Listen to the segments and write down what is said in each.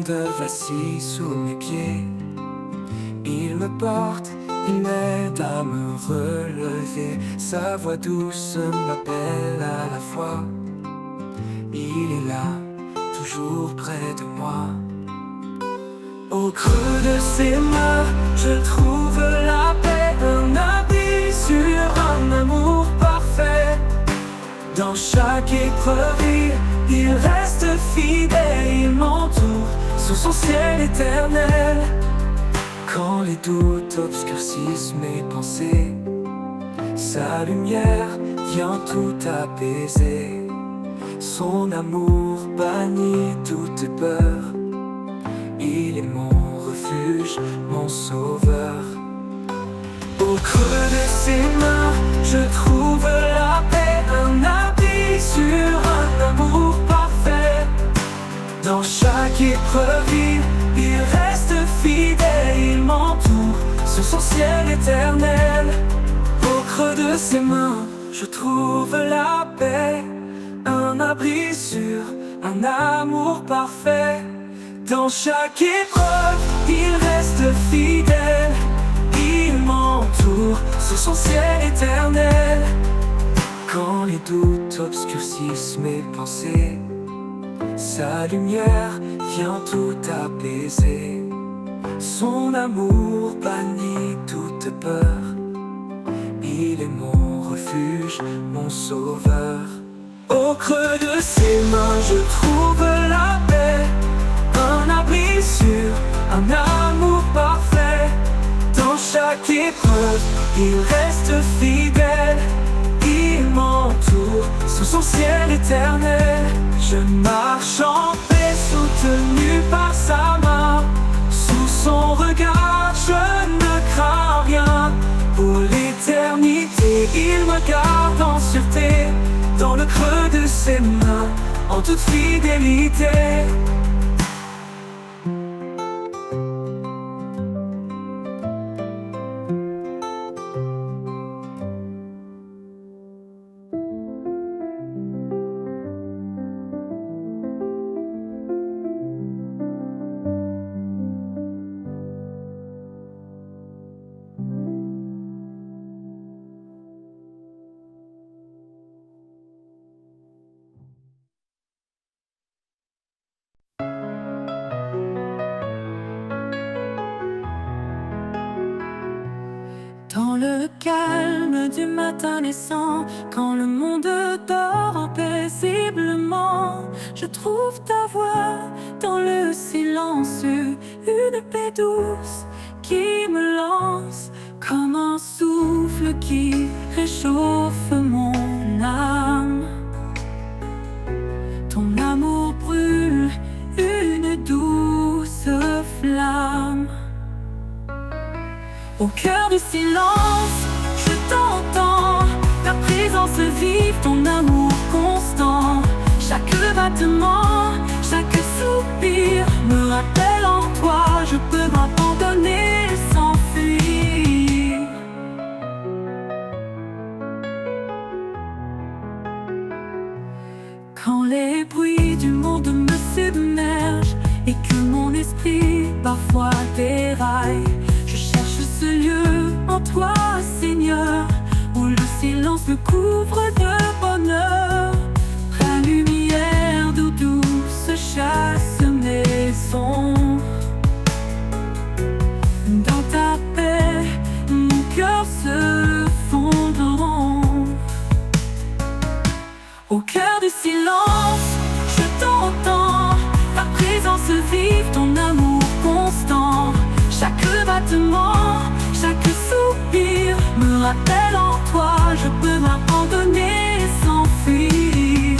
monde vacille sous mes pieds. Il me porte, il m'aide à me relever. Sa voix douce m'appelle à la fois. Il est là, toujours près de moi. Au creux de ses mains, je trouve la paix, un abri sur un amour parfait. Dans chaque épreuve, il reste fidèle, il m'entoure sous son ciel éternel. Quand les doutes obscurcissent mes pensées, sa lumière vient tout apaiser. Son amour bannit toute peur. Il est mon refuge, mon sauveur. Au creux de ses mains, je trouve la paix, un abri sur un amour parfait. Dans chaque épreuve, il reste fidèle, il m'entoure sous son ciel éternel. Au creux de ses mains, je trouve la paix, un abri sûr, un amour parfait. Dans chaque épreuve, il reste fidèle, il m'entoure sous son ciel éternel. Quand les doutes obscurcissent mes pensées, sa lumière vient tout apaiser. Son amour bannit toute peur. Il est mon refuge, mon sauveur. Au creux de ses mains, je trouve la paix, un abri sûr, un amour parfait. Dans chaque épreuve, il reste fidèle, il m'entoure sous son ciel éternel. Je marche en paix, soutenu par sa main. Sous son regard, je ne crains rien. Pour l'éternité, il me garde en sûreté. Dans le creux de ses mains, en toute fidélité. Dans le calme du matin naissant, quand le monde dort paisiblement, je trouve ta voix dans le silence, une paix douce qui me lance comme un souffle qui réchauffe mon âme. Ton amour brûle une douce flamme. Au cœur du silence, je t'entends, ta présence vive, ton amour constant. Chaque battement, chaque soupir me rappelle en toi, je peux m'abandonner sans fuir. Quand les bruits du monde me submergent et que mon esprit parfois déraille, ce lieu en toi, Seigneur, où le silence me couvre de bonheur. Ta lumière d'eau douce chasse mes ombres. Dans ta paix, mon cœur se fondre. Au cœur du silence, je t'entends, ta présence vive, ton amour constant. Chaque battement, chaque soupir me rappelle en toi, je peux m'abandonner sans fuir.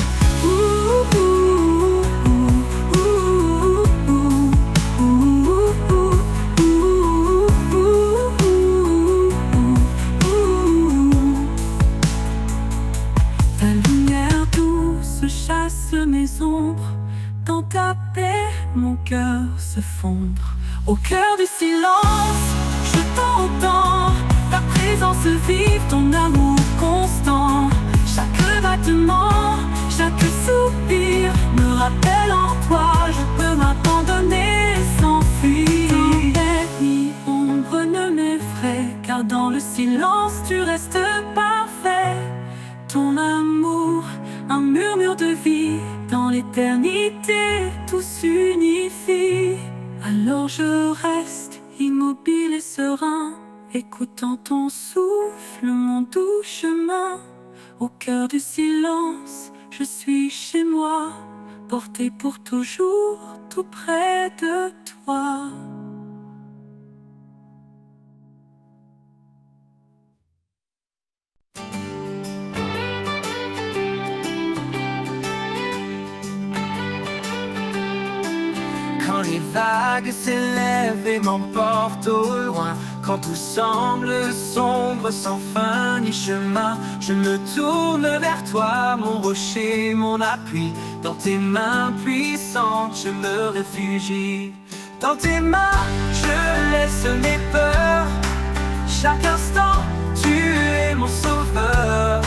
Ta lumière douce chasse mes ombres, dans ta paix mon cœur se fondre. Au cœur du silence, je t'entends, ta présence vive, ton amour constant. Chaque battement, chaque soupir me rappelle en toi, je peux m'abandonner le silence, tu restes parfait. Ton amour, un murmure de vie, dans l'éternité, tout s'unifie. Alors je reste immobile et serein, écoutant ton souffle, mon doux chemin. Au cœur du silence, je suis chez moi, porté pour toujours, tout près de toi. Quand les vagues s'élèvent et m'emportent au loin, quand tout semble sombre sans fin ni chemin, je me tourne vers toi, mon rocher, mon appui. Dans tes mains puissantes, je me réfugie. Dans tes mains, je laisse mes peurs. Chaque instant, tu es mon sauveur.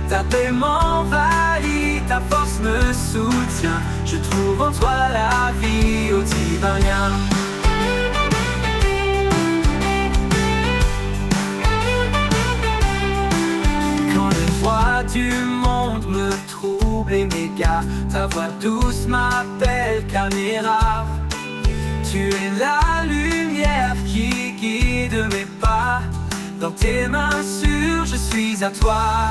Ta paix m'envahit, ta force me soutient. Je trouve en toi la vie au divin lien. Quand les voix du monde me troublent et m'égarent, ta voix douce m'appelle, calme et rare. Tu es la lumière qui guide mes pas. Dans tes mains sûres, je suis à toi.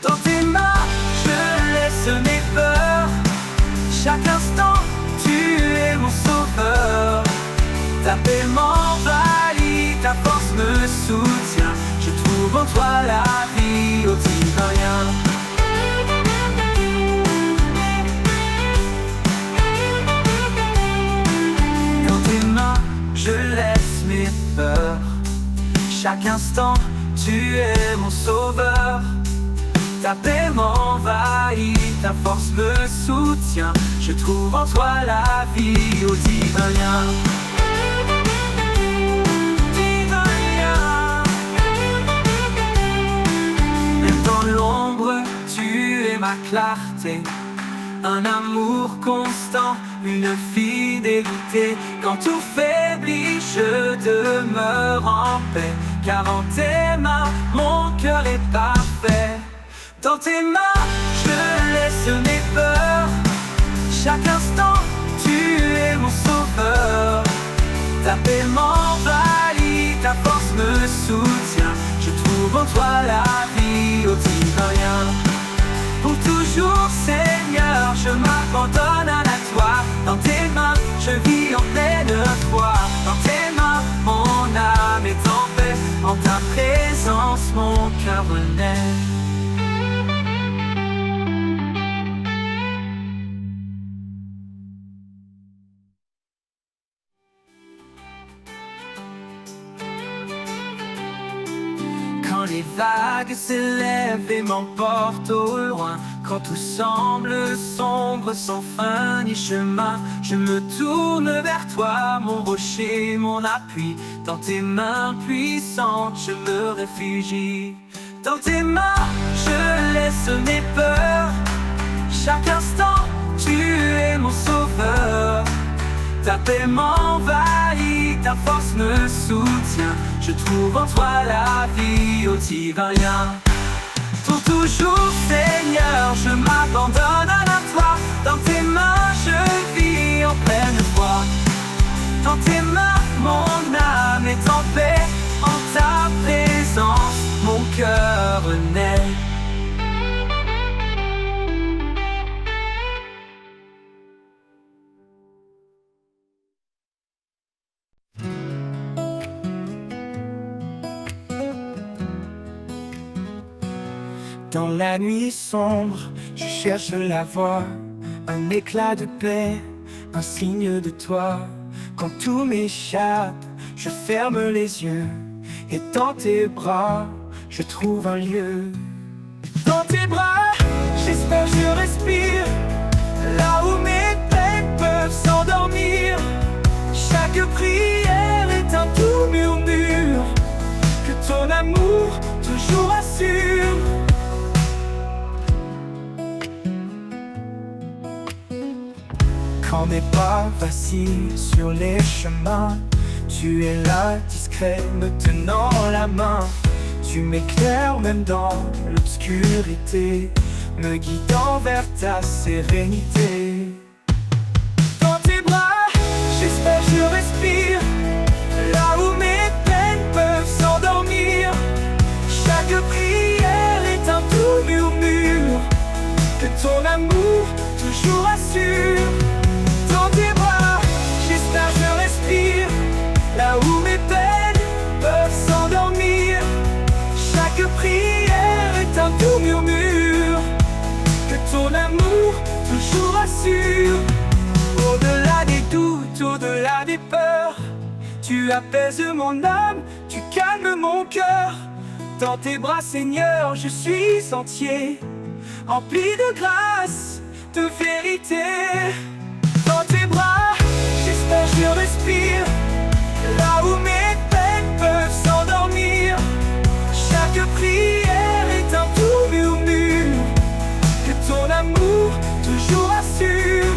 Dans tes mains, je laisse mes peurs. Chaque instant, tu es mon sauveur. Ta paix m'envahit, ta force me soutient. Je trouve en toi la vie au divin lien. Dans tes mains, je laisse mes peurs. Chaque instant, tu es mon sauveur. Ta paix m'envahit, ta force me soutient. Je trouve en toi la vie au divin lien. Divin lien. Même dans l'ombre, tu es ma clarté. Un amour constant, une fidélité. Quand tout faiblit, je demeure en paix. Car en tes mains, mon cœur est parfait. Dans tes mains, je laisse mes peurs. Chaque instant, tu es mon sauveur. Ta paix m'envahit, ta force me soutient. Je trouve en toi la vie au divin lien. Pour toujours, Seigneur, je m'abandonne à toi. Dans tes mains, je vis en pleine foi. Dans tes mains, mon âme est en paix. En ta présence, mon cœur renaît. Quand les vagues s'élèvent et m'emportent au loin, quand tout semble sombre sans fin ni chemin, je me tourne vers toi, mon rocher, mon appui. Dans tes mains puissantes, je me réfugie. Dans tes mains, je laisse mes peurs. Chaque instant, tu es mon sauveur. Ta paix m'envahit, ta force me soutient. Je trouve en toi la vie au divin lien. Pour toujours, Seigneur, je m'abandonne à toi. Dans tes mains, je vis en pleine foi. Dans tes mains, mon âme est en paix. En ta présence, mon cœur naît. Dans la nuit sombre, je cherche la voie, un éclat de paix, un signe de toi. Quand tout m'échappe, je ferme les yeux, et dans tes bras, je trouve un lieu. Dans tes bras, j'espère, je respire, là où mes peines peuvent s'endormir. Chaque prière est un doux murmure, que ton amour toujours assure. Quand mes pas vacillent sur les chemins, Tu es là, discret, me tenant la main. Tu m'éclaires même dans l'obscurité, me guidant vers ta sérénité. Dans tes bras, j'espère je respire, là où mes peines peuvent s'endormir. Chaque prière est un doux murmure que ton amour toujours assure. Dans tes bras, j'espère je respire, là où mes peines peuvent s'endormir. Chaque prière est un doux murmure que ton amour toujours assure. Au-delà des doutes, au-delà des peurs, tu apaises mon âme, tu calmes mon cœur. Dans tes bras, Seigneur, je suis entier, rempli de grâce, de vérité. Dans tes bras, j'espère je respire, là où mes peines peuvent s'endormir. Chaque prière est un doux murmure que ton amour toujours assure.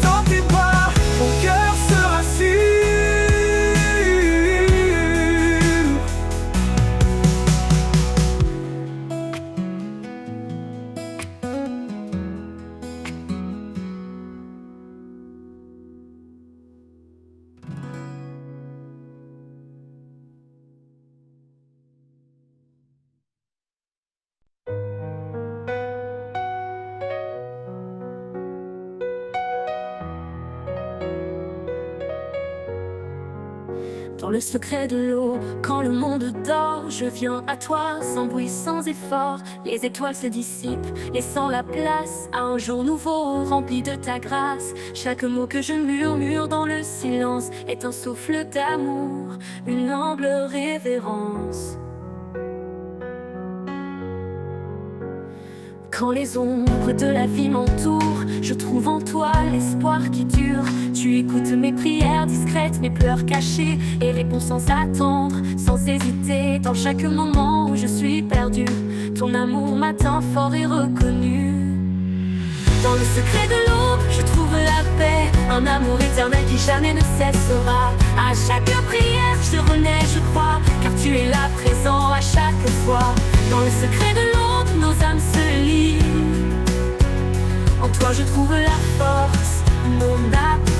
Dans tes bras, mon cœur se rassure. Dans le secret de l'eau, quand le monde dort, je viens à toi sans bruit, sans effort. Les étoiles se dissipent, laissant la place à un jour nouveau rempli de ta grâce. Chaque mot que je murmure dans le silence est un souffle d'amour, une humble révérence. Quand les ombres de la vie m'entourent, je trouve en toi l'espoir qui dure. Tu écoutes mes prières discrètes, mes pleurs cachés, et réponds sans attendre, sans hésiter. Dans chaque moment où je suis perdu, ton amour m'atteint fort et reconnu. Dans le secret de l'aube, je trouve la paix, un amour éternel qui jamais ne cessera. À chaque prière, je renais, je crois, car tu es là présent à chaque fois. Dans le secret de l'aube, nos âmes se lient. En toi, je trouve la force, mon appui.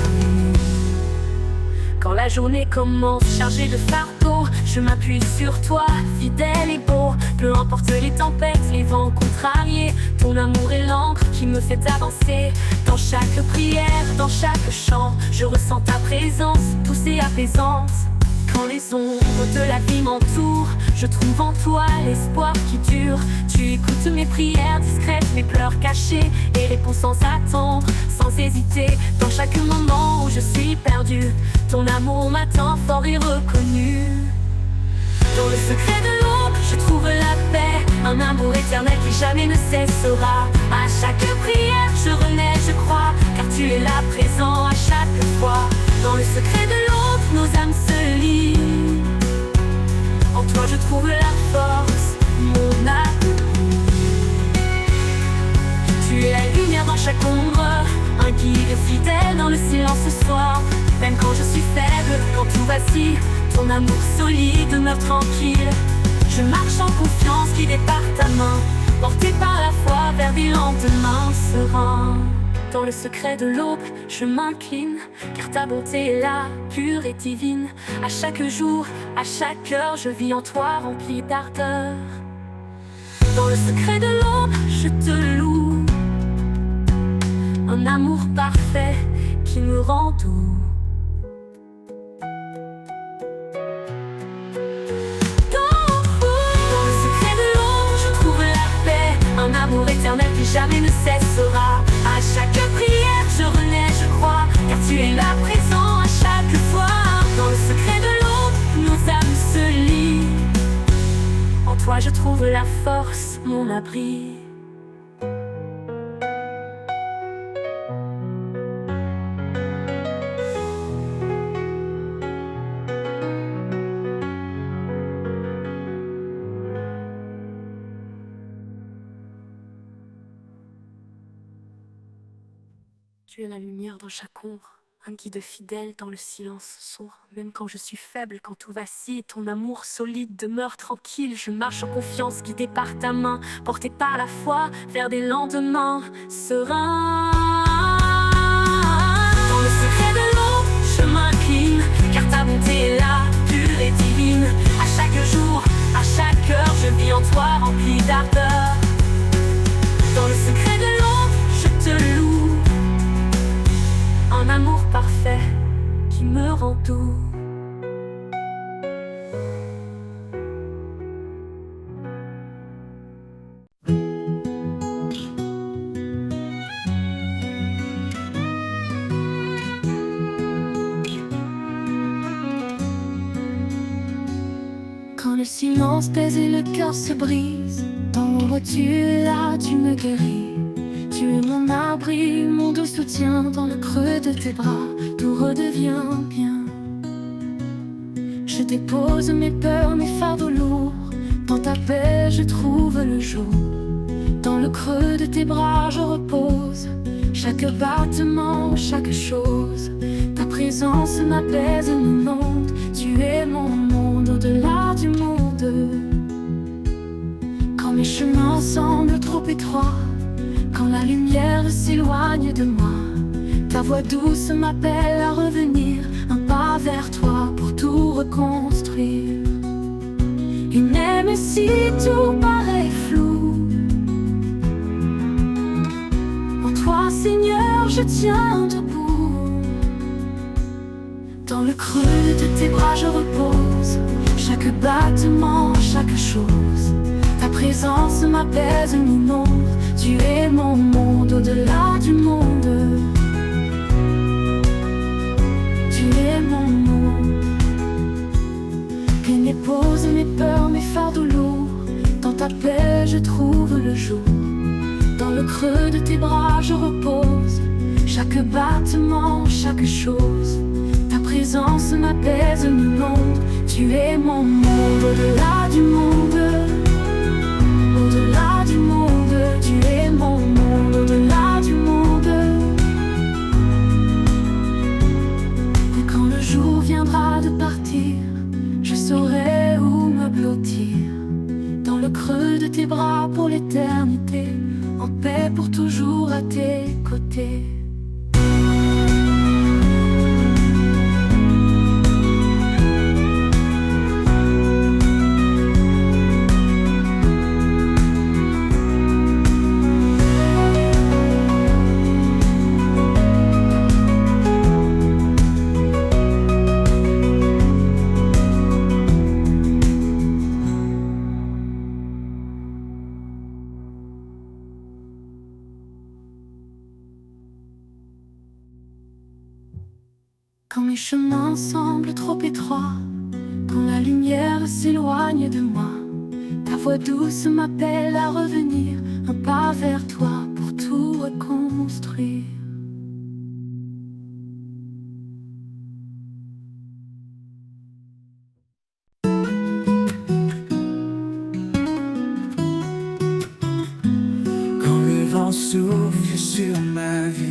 Quand la journée commence chargée de fardeaux, je m'appuie sur toi, fidèle et beau. Peu importe les tempêtes, les vents contrariés, ton amour est l'encre qui me fait avancer. Dans chaque prière, dans chaque chant, je ressens ta présence, douce et apaisante. Quand les ombres de la vie m'entourent, je trouve en toi l'espoir qui dure. Tu écoutes mes prières discrètes, mes pleurs cachés, et réponds sans attendre, sans hésiter. Dans chaque moment où je suis perdu, ton amour m'atteint fort et reconnu. Dans le secret de l'aube, je trouve la paix, un amour éternel qui jamais ne cessera. À chaque prière, je renais, je crois, car tu es là présent à chaque fois. Dans le secret de l'aube, nos âmes se lient. En toi, je trouve la force, mon appui. Tu es la lumière dans chaque ombre, un guide fidèle dans le silence ce soir. Même quand je suis faible, quand tout vacille, ton amour solide demeure tranquille. Je marche en confiance, guidé par ta main, porté par la foi vers des lendemains sereins. Dans le secret de l'aube, je m'incline, car ta bonté est là, pure et divine. À chaque jour, à chaque heure, je vis en toi rempli d'ardeur. Dans le secret de l'aube, je te loue, un amour parfait qui me rend doux. Un amour éternel qui jamais ne cessera. À chaque prière, je renais, je crois, car tu es là présent à chaque fois. Dans le secret de l'aube, nos âmes se lient. En toi, je trouve la force, mon abri. Tu es la lumière dans chaque ombre, un guide fidèle dans le silence sourd. Même quand je suis faible, quand tout vacille, ton amour solide demeure tranquille. Je marche en confiance, guidée par ta main, portée par la foi vers des lendemains sereins. Dans le secret de l'eau, je m'incline, car ta bonté est là, pure et divine. À chaque jour, à chaque heure, je vis en toi, rempli d'ardeur. Dans le secret de l'eau, je te loue, un amour parfait qui me rend doux. Quand le silence pèse et le cœur se brise, dans l'ombre tu es là, tu me guéris. Tu es mon abri, mon doux soutien. Dans le creux de tes bras, tout redevient bien. Je dépose mes peurs, mes fardeaux lourds. Dans ta paix, je trouve le jour. Dans le creux de tes bras, je repose. Chaque battement, chaque chose. Ta présence m'apaise et m'inonde. Tu es mon monde, au-delà du monde. Quand mes chemins semblent trop étroits, quand la lumière s'éloigne de moi, ta voix douce m'appelle à revenir, un pas vers toi pour tout reconstruire. Et même si tout paraît flou, en toi Seigneur je tiens debout. Dans le creux de tes bras je repose, chaque battement, chaque chose. Ta présence m'apaise, m'inonde. Tu es mon monde, au-delà du monde. Tu es mon monde. Viens dépose mes peurs, mes fardeaux lourds. Dans ta paix je trouve le jour. Dans le creux de tes bras je repose. Chaque battement, chaque chose. Ta présence m'apaise, m'inonde. Tu es mon monde, au-delà du monde. Au-delà du monde, tu es mon monde, au-delà du monde. Et quand le jour viendra de partir, je saurai où me blottir. Dans le creux de tes bras pour l'éternité, en paix pour toujours à tes côtés. Quand mes chemins semblent trop étroits, quand la lumière s'éloigne de moi, ta voix douce m'appelle à revenir, un pas vers toi pour tout reconstruire. Quand le vent souffle sur ma vie,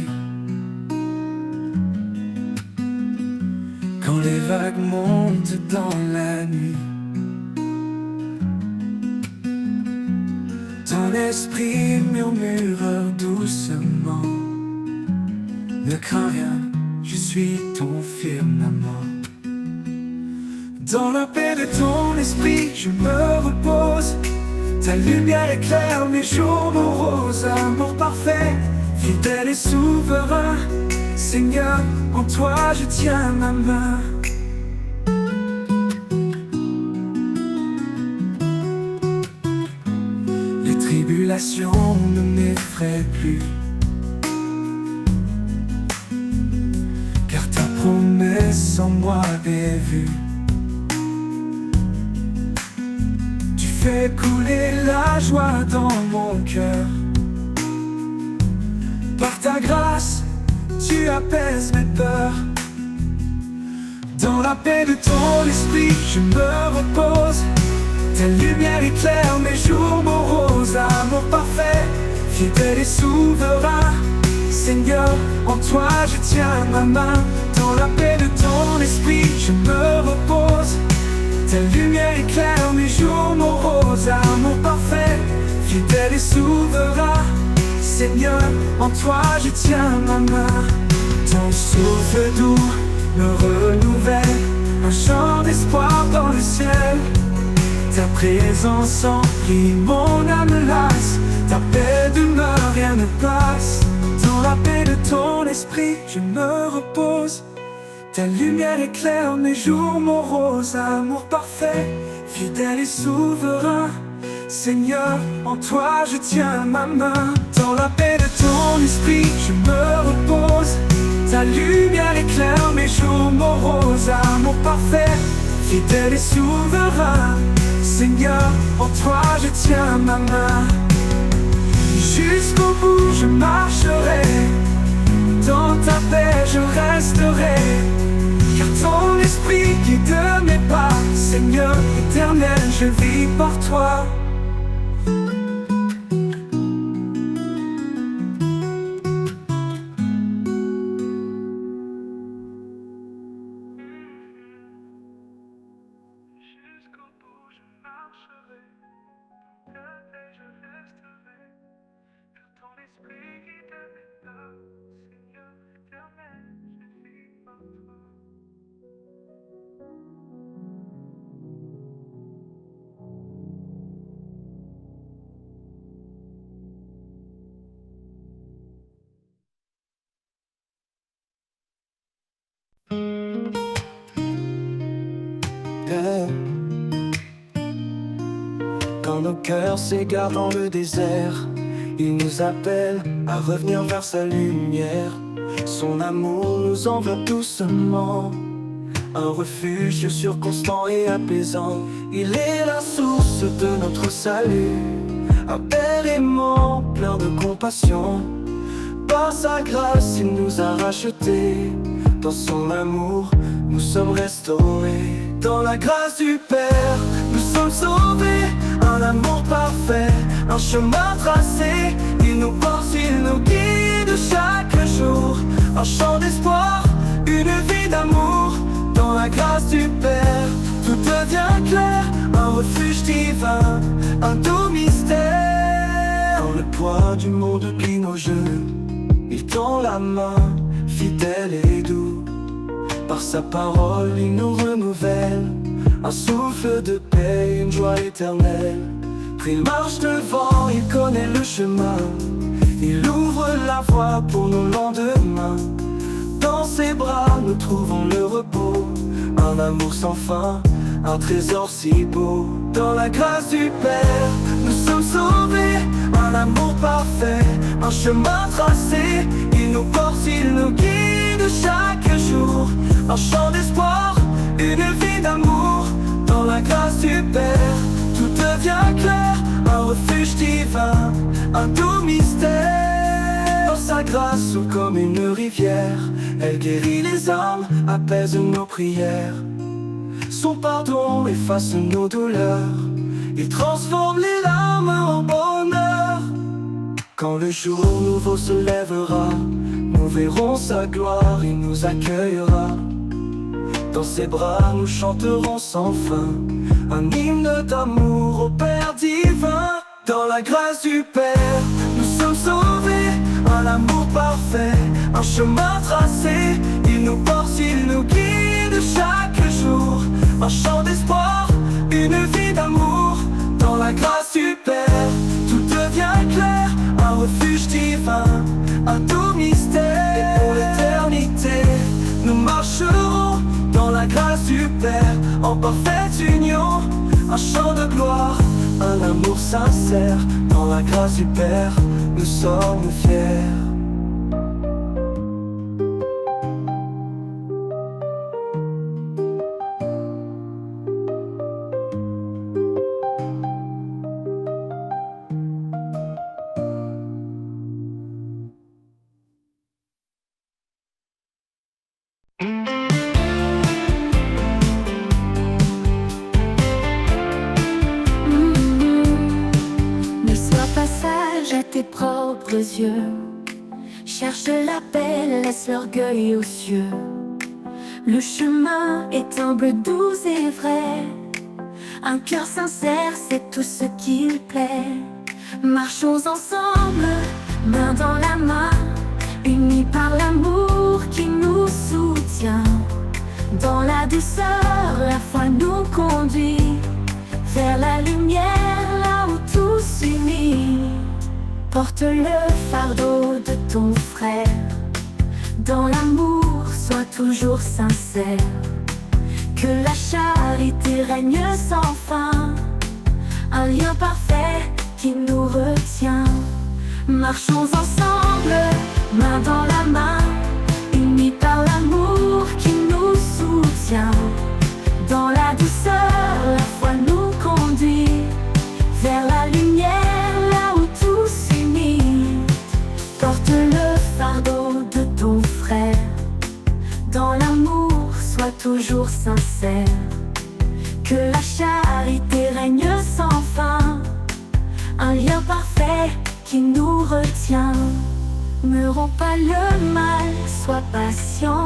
quand les vagues montent dans la nuit, ton esprit murmure doucement: ne crains rien, je suis ton firmament. Dans la paix de ton esprit, je me repose. Ta lumière éclaire mes jours moroses. Amour parfait, fidèle et souverain, Seigneur, en toi je tiens ma main. Les tribulations ne m'effraient plus, car ta promesse en moi est vue. Tu fais couler la joie dans mon cœur. Par ta grâce, tu apaises mes peurs. Dans la paix de ton esprit, je me repose. Ta lumière éclaire mes jours moroses. Amour parfait, fidèle et souverain, Seigneur, en toi je tiens ma main. Dans la paix de ton esprit je me repose. Ta lumière éclaire mes jours moroses. Amour parfait, fidèle et souverain. Seigneur, en toi je tiens ma main. Ton souffle doux me renouvelle, un chant d'espoir dans le ciel. Ta présence emplit mon âme lasse, ta paix demeure, rien ne passe. Dans la paix de ton esprit je me repose. Ta lumière éclaire mes jours moroses. Amour parfait, fidèle et souverain. Seigneur, en toi je tiens ma main. Dans la paix de ton esprit je me repose. Ta lumière éclaire mes jours moroses. Amour parfait, fidèle et souverain. Seigneur, en toi je tiens ma main. Jusqu'au bout je marcherai, dans ta paix je resterai. Car ton esprit guide mes pas. Seigneur éternel, je vis par toi. Jusqu'au bout je marcherai, dans ta paix je resterai. Car ton esprit guide mes pas. Seigneur éternel, je vis par toi. Quand nos cœurs s'égarent dans le désert, il nous appelle à revenir vers sa lumière. Son amour nous enveloppe doucement, un refuge sûr, constant et apaisant. Il est la source de notre salut, un père aimant, plein de compassion. Par sa grâce il nous a rachetés, dans son amour nous sommes restaurés. Dans la grâce du Père nous sommes sauvés, un amour parfait, un chemin tracé. Il nous porte, il nous guide chaque jour, un chant d'espoir, une vie d'amour. Dans la grâce du Père tout devient clair, un refuge divin, un doux mystère. Quand le poids du monde plie nos genoux, il tend la main, fidèle et doux. Par sa parole il nous renouvelle, un souffle de paix, une joie éternelle. Il marche devant, il connaît le chemin, il ouvre la voie pour nos lendemains. Dans ses bras nous trouvons le repos, un amour sans fin, un trésor si beau. Dans la grâce du Père nous sommes sauvés, un amour parfait, un chemin tracé. Il nous porte, il nous guide chaque jour, un chant d'espoir, une vie d'amour. Dans la grâce du Père tout devient clair, un refuge divin, un doux mystère. Sa grâce souffle comme une rivière, elle guérit les âmes, apaise nos prières. Son pardon efface nos douleurs, il transforme les larmes en bonheur. Quand le jour nouveau se lèvera, nous verrons sa gloire, il nous accueillera. Dans ses bras nous chanterons sans fin, un hymne d'amour au Père divin. Dans la grâce du Père nous sommes sauvés, un amour parfait, un chemin tracé. Il nous porte, il nous guide chaque jour, un chant d'espoir, une vie d'amour. Dans la grâce du Père tout devient clair, un refuge divin, un doux mystère. Et pour l'éternité nous marcherons dans la grâce du Père, en parfaite union, un chant de gloire, un amour sincère. Dans la grâce du Père nous sommes fiers. Ne sois pas sage à tes propres yeux, cherchent la paix, laissent l'orgueil aux cieux. Le chemin est humble, doux et vrai. Un cœur sincère, c'est tout ce qu'il plaît. Marchons ensemble, main dans la main, unis par l'amour qui nous soutient. Dans la douceur, la foi nous conduit vers la lumière, là où tout s'unit. Porte le fardeau de ton frère. Dans l'amour, sois toujours sincère. Que la charité règne sans fin. Un lien parfait qui nous retient. Marchons ensemble, main dans la main, unis par l'amour qui nous soutient. Dans la douceur, la foi nous conduit vers la lumière, là où tout s'unit. Porte le fardeau de ton frère. Dans l'amour, sois toujours sincère. Que la charité règne sans fin. Un lien parfait qui nous retient. Ne romps pas le mal, sois patient.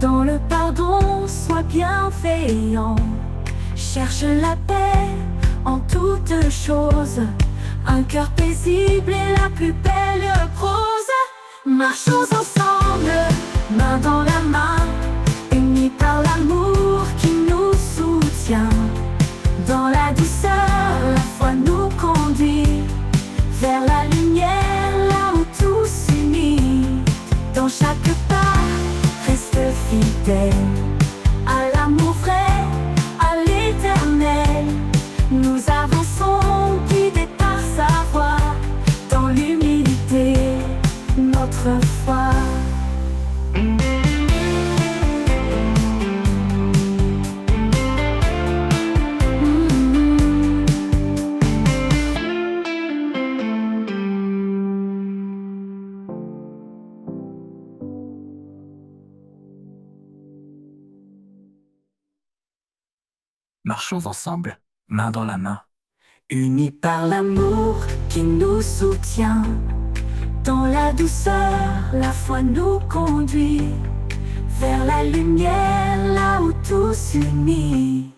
Dans le pardon, sois bienveillant. Cherche la paix en toutes choses. Un cœur paisible est la plus belle prose. Marchons ensemble, main dans la main, unis par l'amour qui nous soutient. Dans la douceur, la foi nous conduit vers la lumière, là où tout s'unit. Dans chaque pas, reste fidèle à l'amour vrai, à l'éternel. Nous avançons guidés par sa voix. Dans l'humilité, notre foi. Marchons ensemble, main dans la main. Unis par l'amour qui nous soutient. Dans la douceur, la foi nous conduit vers la lumière, là où tout s'unit.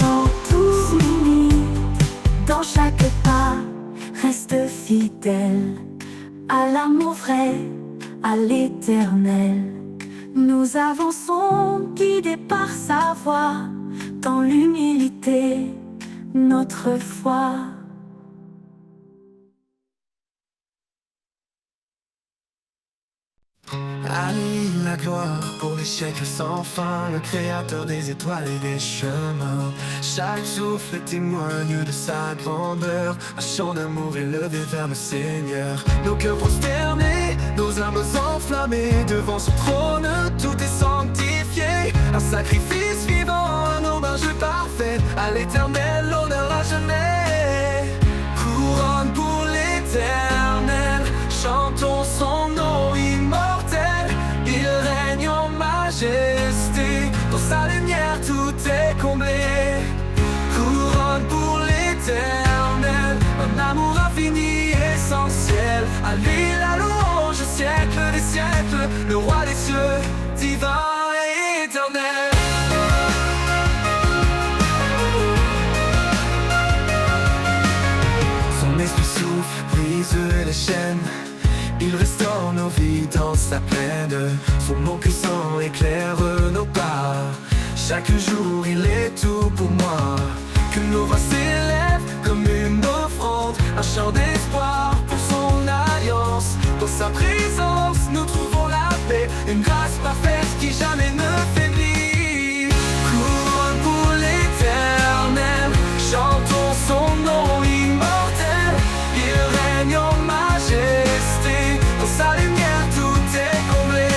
Dans tout s'unit, dans chaque pas, reste fidèle à l'amour vrai, à l'éternel. Nous avançons guidés par sa voix. Dans l'humilité, notre foi. À lui la gloire pour les siècles sans fin, le créateur des étoiles et des chemins. Chaque souffle témoigne de sa grandeur, un chant d'amour élevé vers le Seigneur. Nos cœurs prosternés, nos âmes enflammées, devant son trône tout est sanctifié. Un sacrifice vivant, un hommage parfait, à l'éternel l'honneur à jamais. Couronne pour l'éternel, chantons son nom immortel. Il règne en majesté, dans sa lumière tout est comblé. Couronne pour l'éternel, un amour infini, essentiel. À lui la louange, siècle des siècles, le roi des cieux, divin et éternel. Son esprit souffle, brise les chaînes. Il restaure nos vies dans sa plaine. Son nom puissant éclaire nos pas. Chaque jour il est tout pour moi. Que nos voix s'élèvent comme une offrande, un chant d'espoir pour son alliance. Dans sa présence nous trouvons la paix, une grâce parfaite qui jamais ne faiblit. Couronne pour l'éternel, chantons son nom immortel. Il règne en majesté, dans sa lumière tout est comblé.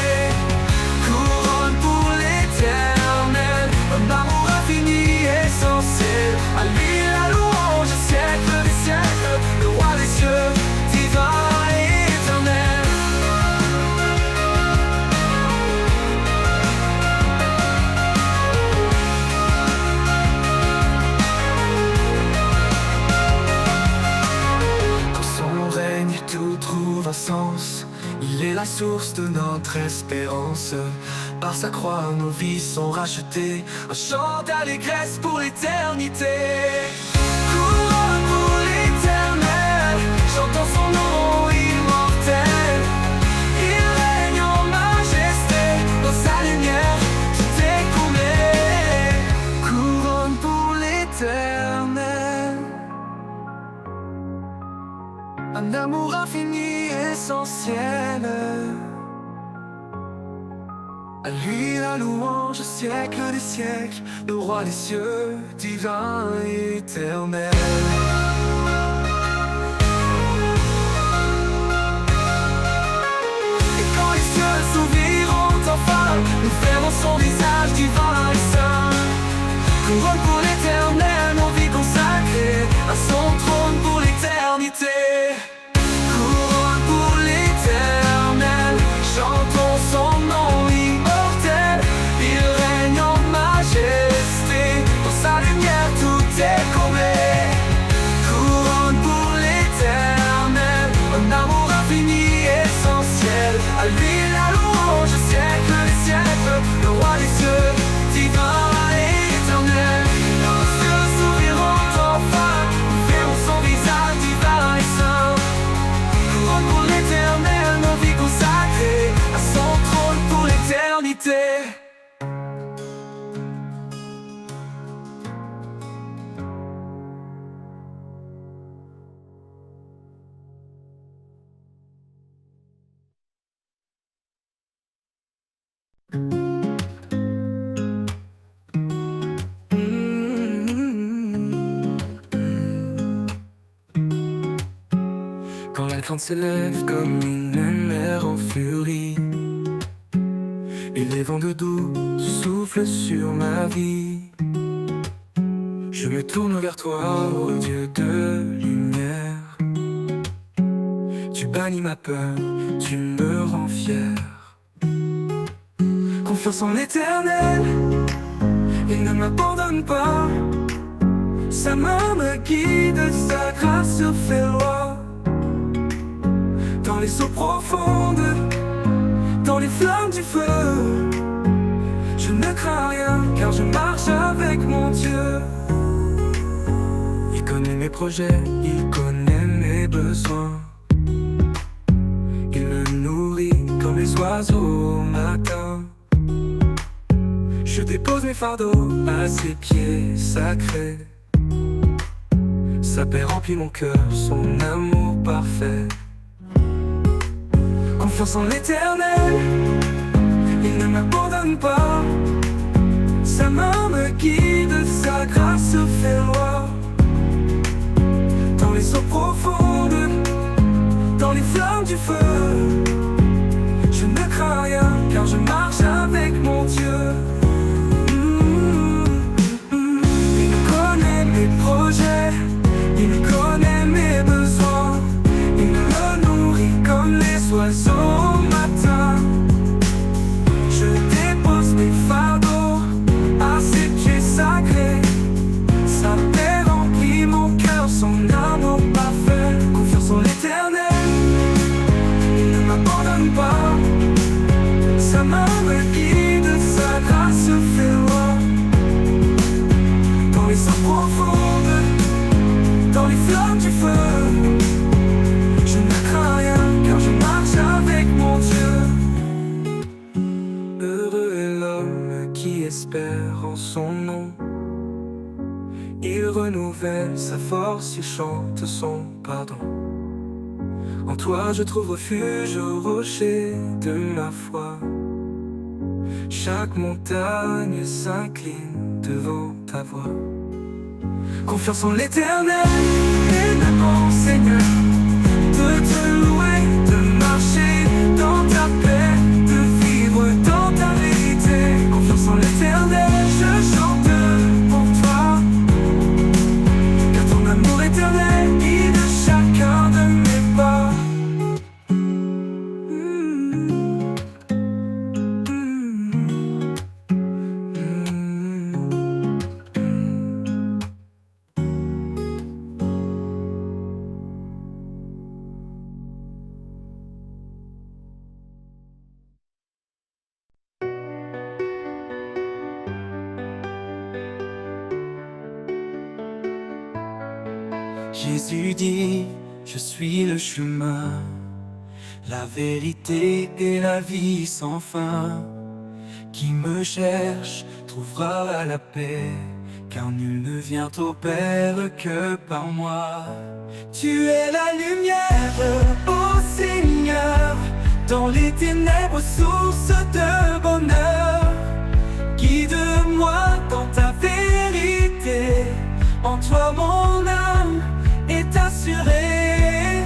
Couronne pour l'éternel, un amour infini, essentiel. À lui la louange, siècle des siècles, le roi des cieux, divin et éternel. la source de notre espérance. Par sa croix, nos vies sont rachetées. Un chant d'allégresse pour l'éternité. Couronne pour l'éternel, chantons son nom immortel. Il règne en majesté, dans sa lumière, tout est comblé. Couronne pour l'éternel, un amour infini, essentiel. À lui la louange, siècle des siècles, le roi des cieux, divin et éternel. Et quand les cieux s'ouvriront enfin, nous verrons son visage divin et saint. Couronne pour l'éternel, nos vies consacrées à son trône pour l'éternité. Couronne pour l'éternel, chantons son nom immortel. Il règne en majesté, dans sa lumière tout est comblé. Couronne pour l'éternel, un amour infini, essentiel. À lui la louange, siècle des siècles, le roi des cieux, divin et éternel. Quand les cieux s'ouvriront enfin, nous verrons son visage divin et saint. Couronne pour l'éternel, nos vies consacrées à son trône pour l'éternité. Quand la crainte s'élève comme une mer en furie, et les vents de doux soufflent sur ma vie, je me tourne vers toi, ô Dieu de lumière. Tu bannis ma peur, tu me rends fier. Confiance en l'éternel, il ne m'abandonne pas. Sa main me guide, sa grâce fait loi. Dans les eaux profondes, dans les flammes du feu, je ne crains rien car je marche avec mon Dieu. Il connaît mes projets, il connaît mes besoins. Il me nourrit comme les oiseaux au matin. Je dépose mes fardeaux à ses pieds sacrés. Sa paix remplit mon cœur, son amour parfait. Confiance en l'éternel, il ne m'abandonne pas. Sa main me guide, sa grâce fait loi. Dans les eaux profondes, dans les flammes du feu, je ne crains rien car je marche avec mon Dieu. Il connaît mes projets, il connaît mes besoins. Il me nourrit comme les oiseaux au matin. Je dépose mes fardeaux à ses pieds sacrés. Sa paix remplit mon cœur, son amour parfait. Confiance en l'éternel, il ne m'abandonne pas. Sa main me guide, sa grâce fait loi. Dans les eaux profondes, dans les flammes du feu, je ne crains rien car je marche avec mon Dieu. Heureux est l'homme qui espère en son nom. Il renouvelle sa force, il chante son pardon. En toi je trouve refuge au rocher de ma foi. Chaque montagne s'incline devant ta voix. Confiance en l'éternel, et maintenant Seigneur, de te louer, de marcher dans ta paix, de vivre dans ta vérité. Confiance en l'éternel, je chante pour toi, car ton amour éternel guide chacun de mes pas. Jésus dit, je suis le chemin, la vérité et la vie sans fin. Qui me cherche trouvera la paix, car nul ne vient au Père que par moi. Tu es la lumière, ô Seigneur, dans les ténèbres, source de bonheur. Guide-moi dans ta vérité, en toi mon âme est assurée.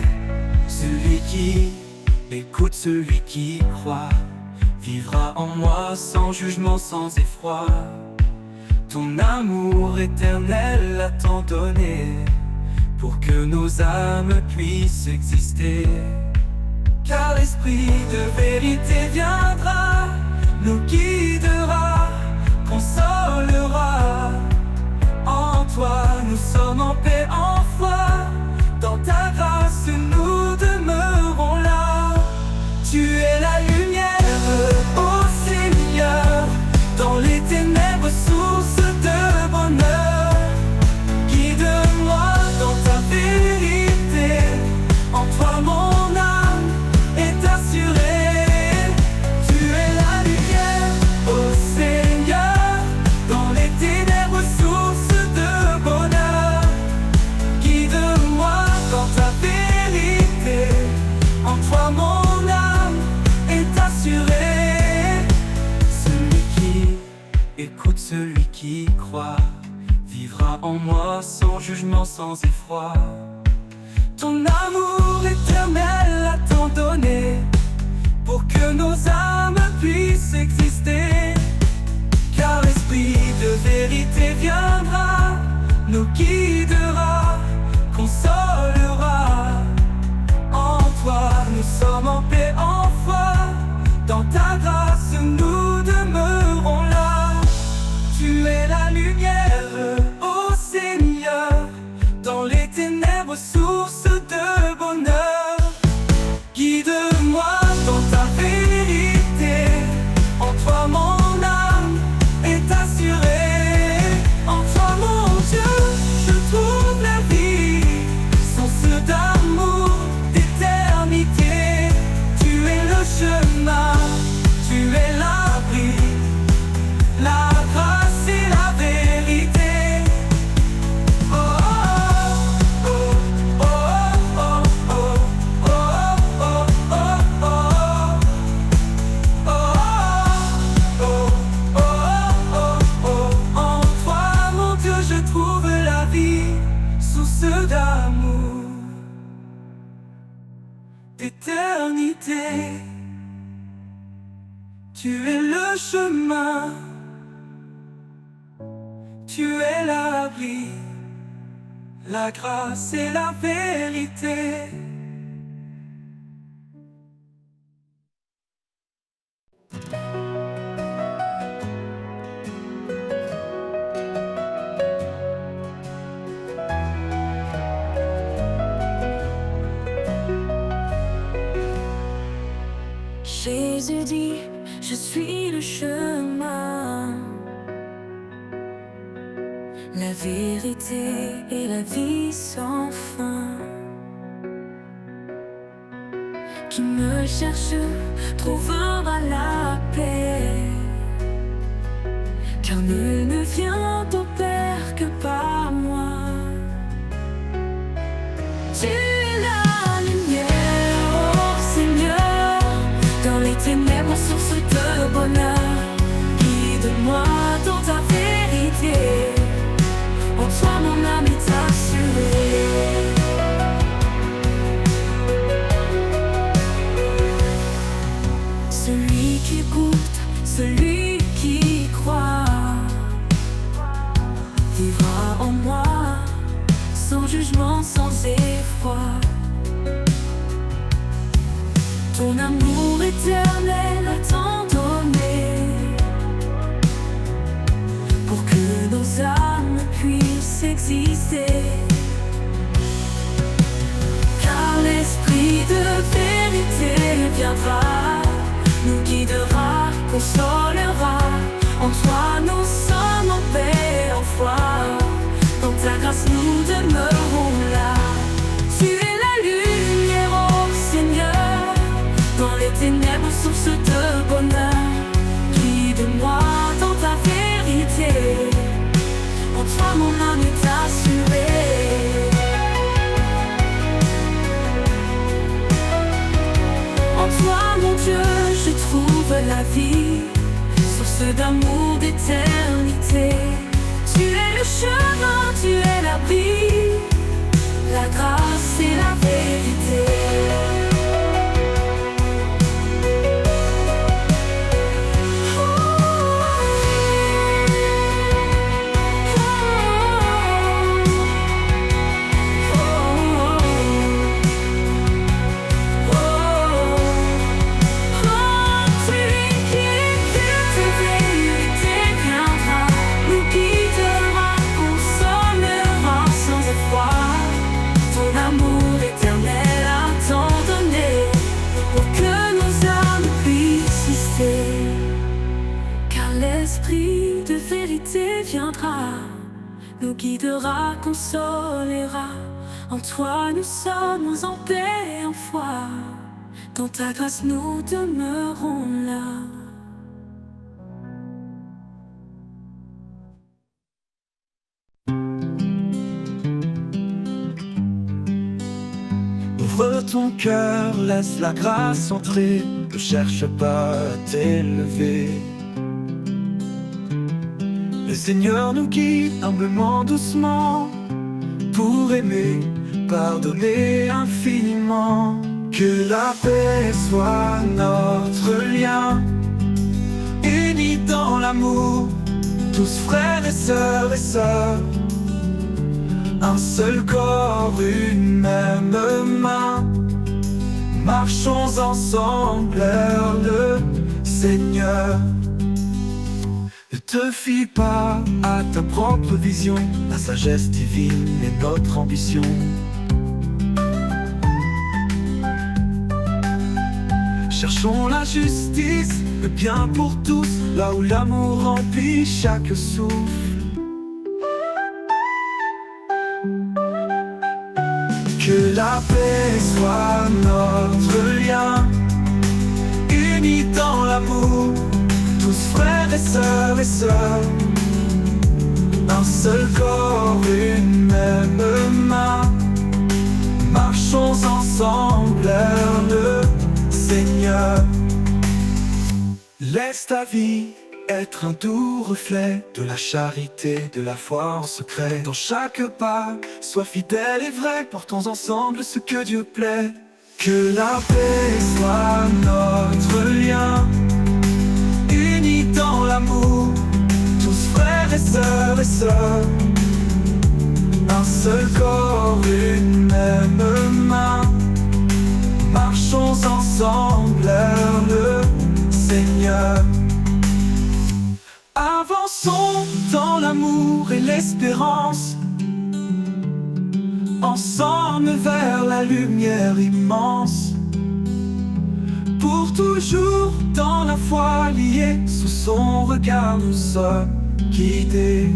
Celui qui écoute, celui qui croit, vivra en moi sans jugement, sans effroi. Ton amour éternel a tant donné, pour que nos âmes puissent exister. Car l'Esprit de vérité viendra, nous guidera, consolera. En toi nous sommes en paix, en foi, dans ta grâce nous demeurons là. Tu es la lumière, ô Seigneur, dans les ténèbres, source de bonheur. Guide-moi dans ta vérité, en toi mon âme est assurée. Tu es la lumière, ô Seigneur, dans les ténèbres, source de bonheur. Guide-moi dans ta vérité, en toi mon âme est assurée. Celui qui écoute, celui qui croit, vivra en moi sans jugement, sans effroi. Ton amour éternel a tant donné, pour que nos âmes puissent exister. Car l'Esprit de vérité viendra, nous guidera, consolera. En toi nous sommes en paix, en foi, dans ta grâce nous demeurons là. Tu es la lumière, ô Seigneur, dans les ténèbres, source de bonheur. Guide-moi dans ta vérité, en toi mon âme est assurée. En toi mon Dieu, je trouve la vie, source d'amour, d'éternité. Tu es le chemin, tu es l'abri, la grâce et la vérité. Oh, oh, oh, oh, oh, oh, oh, oh, oh, oh. En toi, mon Dieu, je trouve la vie, source d'amour, d'éternité. Tu es le chemin, tu es l'abri, la grâce et la vérité. Jésus dit, je suis le chemin, la vérité et la vie sans fin. Qui me cherche trouvera la paix, car nul ne vient au Père que par moi. Tu es la lumière, ô Seigneur, dans les ténèbres, source de bonheur. Guide-moi dans ta vérité, en toi mon âme est assurée. Celui qui écoute, celui qui croit, vivra en moi sans jugement, sans effroi. Ton amour éternel a tant donné, pour que nos âmes puissent exister. Car l'Esprit de vérité viendra, nous guidera, consolera. En toi nous sommes en paix, en foi, dans ta grâce nous demeurons là. source d'amour, d'éternité. Tu es le chemin, tu es la vie, la grâce et la vérité. L'esprit de vérité viendra, nous guidera, consolera. En toi nous sommes en paix, en foi. Dans ta grâce nous demeurons là. Ouvre ton cœur, laisse la grâce entrer. Ne cherche pas à t'élever. Le Seigneur nous guide humblement, doucement, pour aimer, pardonner infiniment. Que la paix soit notre lien, unis dans l'amour, tous frères et sœurs, un seul corps, une même main. Marchons ensemble vers le Seigneur. Ne te fie pas à ta propre vision, la sagesse divine est notre ambition. Cherchons la justice, le bien pour tous, là où l'amour remplit chaque souffle. Que la paix soit notre lien, unis dans l'amour, tous frères et sœurs, un seul corps, une même main. Marchons ensemble vers le Seigneur. Laisse ta vie être un doux reflet de la charité, de la foi en secret. Dans chaque pas, sois fidèle et vrai, portons ensemble ce que Dieu plaît. Que la paix soit notre lien, unis dans l'amour, tous frères et sœurs, un seul corps, une même main. Marchons ensemble vers le Seigneur. Avançons dans l'amour et l'espérance, ensemble vers la lumière immense. Pour toujours dans la foi liée, sous son regard nous sommes guidés.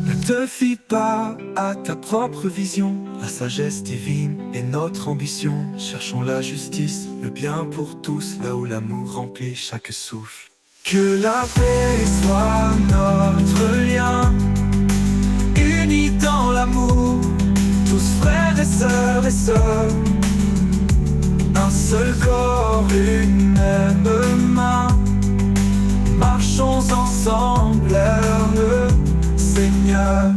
Ne te fie pas à ta propre vision, la sagesse divine est notre ambition. Cherchons la justice, le bien pour tous, là où l'amour remplit chaque souffle. Que la paix soit notre lien, unis dans l'amour, tous frères et sœurs, un seul corps, une même main. Marchons ensemble vers le Seigneur.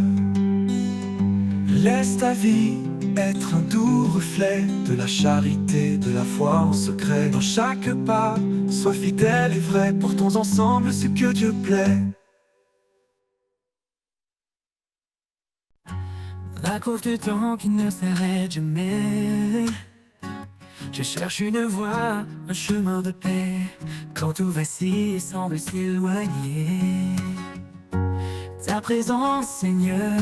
Laisse ta vie être un doux reflet de la charité, de la foi en secret. Dans chaque pas, sois fidèle et vrai, portons ensemble ce que Dieu plaît. À cause du temps qui ne s'arrête jamais, je cherche une voie, un chemin de paix. Quand tout vacille semble s'éloigner, ta présence, Seigneur,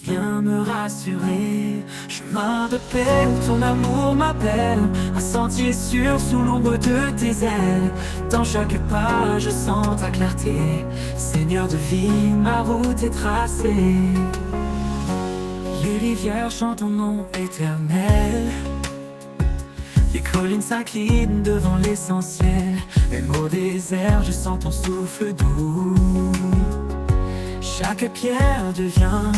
viens me rassurer. Chemin de paix où ton amour m'appelle, un sentier sûr sous l'ombre de tes ailes. Dans chaque pas je sens ta clarté, Seigneur de vie, ma route est tracée. Les rivières chantent ton nom éternel, les collines s'inclinent devant l'essentiel. Même au désert je sens ton souffle doux. Chaque pierre devient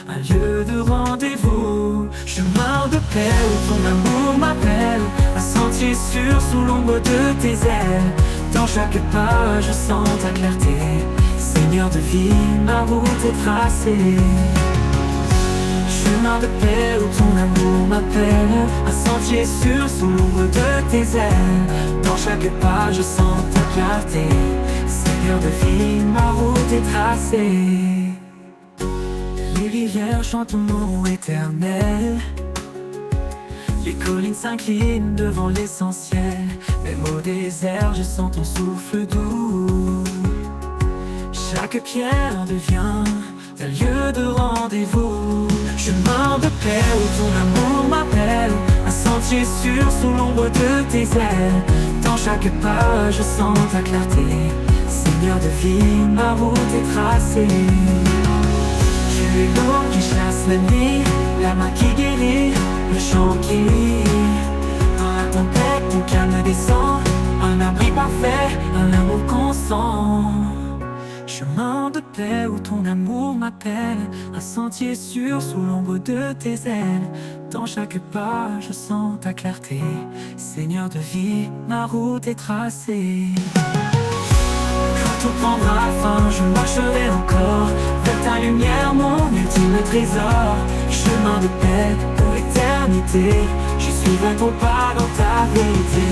un lieu de rendez-vous. Chemin de paix où ton amour m'appelle, un sentier sentier sûr sous l'ombre de tes ailes. Dans chaque pas, je sens ta clarté. Seigneur de vie, ma route est tracée. Chemin de paix où ton amour m'appelle, un sentier sûr sous l'ombre de tes ailes. Dans chaque pas, je sens ta clarté. Seigneur de vie, ma route est tracée. Les rivières chantent ton nom éternel. Les collines s'inclinent devant l'essentiel. Même au désert, je sens ton souffle doux. Chaque pierre devient un lieu de rendez-vous. Chemin de paix où ton amour m'appelle, un sentier sûr sous l'ombre de tes ailes. Dans chaque pas, je sens ta clarté. Seigneur de vie, ma route est tracée. Tu es l'eau qui chasse la nuit, la main qui guérit, le chant qui rit. Dans la tempête, ton calme descend, un abri parfait, un amour constant. Chemin de paix où ton amour m'appelle, un sentier sûr sous l'ombre de tes ailes. Dans chaque pas, je sens ta clarté. Seigneur de vie, ma route est tracée. Quand tout prendra fin, je marcherai encore vers ta lumière, mon ultime trésor. Chemin de paix pour l'éternité, je suivrai ton pas dans ta vérité.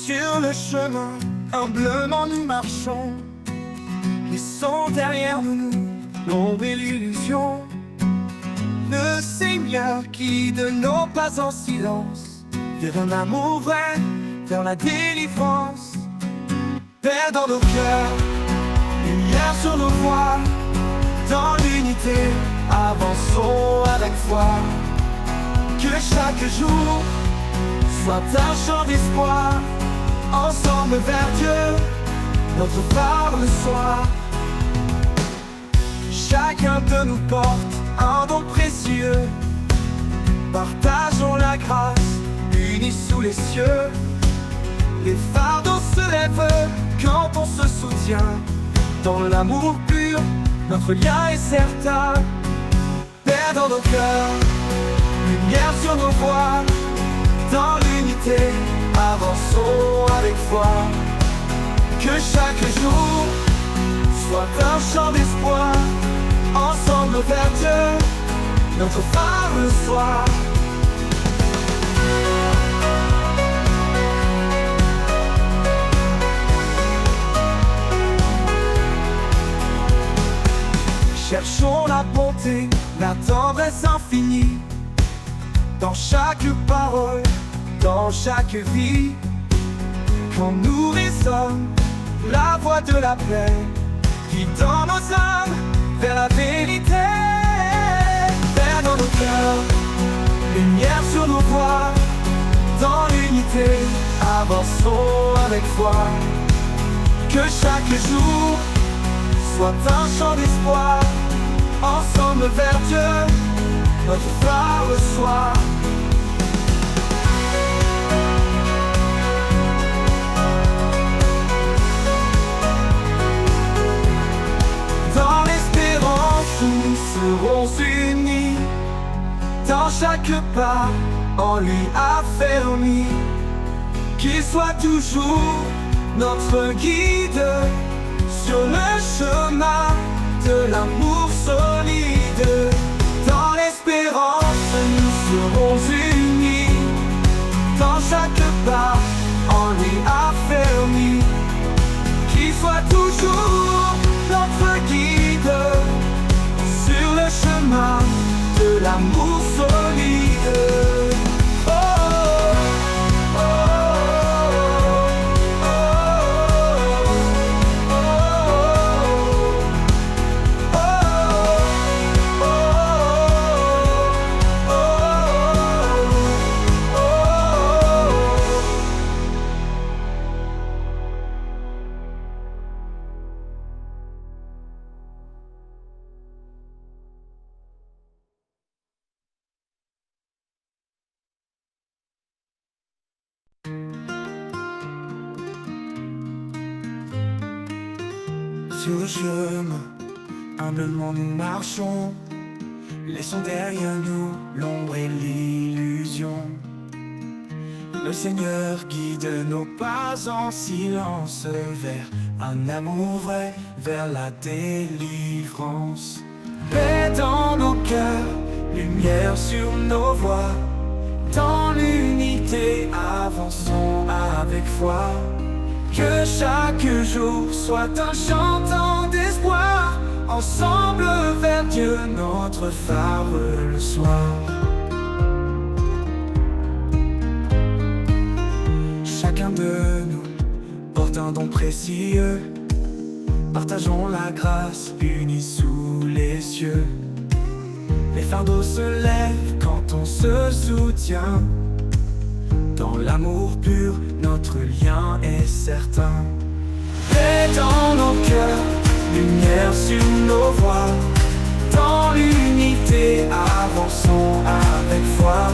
Sur le chemin, humblement nous marchons, laissons derrière nous l'ombre et l'illusion. Le Seigneur guide nos pas en silence, vers un amour vrai, vers la délivrance. Paix dans nos cœurs, lumière sur nos voies, dans l'unité, avançons avec foi. Que chaque jour soit un chant d'espoir, ensemble vers Dieu, notre phare le soir. Chacun de nous porte un don précieux, partageons la grâce, unis sous les cieux. Les fardeaux se lèvent quand on se soutient, dans l'amour pur, notre lien est certain. Paix dans nos cœurs, lumière sur nos voies, dans l'unité, avançons avec foi. Que chaque jour soit un chant d'espoir, ensemble vers Dieu, notre phare le soir. Cherchons la bonté, la tendresse infinie, dans chaque parole, dans chaque vie. Quand nous résonne la voix de la paix, guidant nos âmes vers la vérité. Paix dans nos cœurs, lumière sur nos voies, dans l'unité, avançons avec foi. Que chaque jour soit un chant d'espoir, ensemble vers Dieu, notre phare le soir. Dans l'espérance nous serons unis, dans chaque pas en lui affermis. Qu'il soit toujours notre guide sur le chemin de l'amour solide. Dans l'espérance nous serons unis, dans chaque pas en lui affermis. Qu'il soit toujours notre guide sur le chemin de l'amour solide. Sur le chemin, humblement nous marchons, laissons derrière nous l'ombre et l'illusion. Le Seigneur guide nos pas en silence vers un amour vrai, vers la délivrance. Paix dans nos cœurs, lumière sur nos voies, dans l'unité avançons avec foi. Que chaque jour soit un chantant d'espoir, ensemble vers Dieu notre phare le soir. Chacun de nous porte un don précieux, partageons la grâce unis sous les cieux. Les fardeaux se lèvent quand on se soutient, dans l'amour pur, notre lien est certain. Paix dans nos cœurs, lumière sur nos voies, dans l'unité avançons avec foi.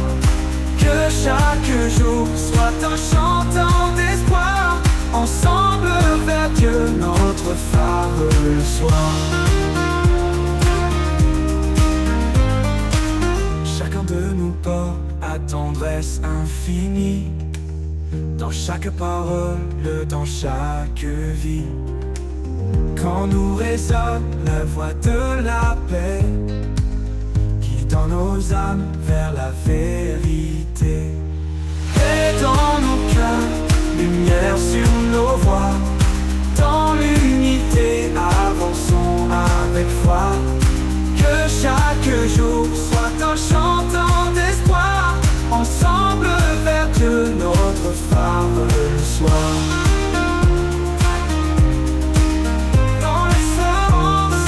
Que chaque jour soit un chantant d'espoir, ensemble vers Dieu notre phare le soir. Chacun de nous porte à tendresse infinie, dans chaque parole, dans chaque vie. Quand nous résonne la voix de la paix, guidant nos âmes vers la vérité. Paix dans nos cœurs, lumière sur nos voies, dans l'unité avançons avec foi. Que chaque jour soit un chantant d'espoir, ensemble vers Dieu notre phare le soir. Dans l'espérance,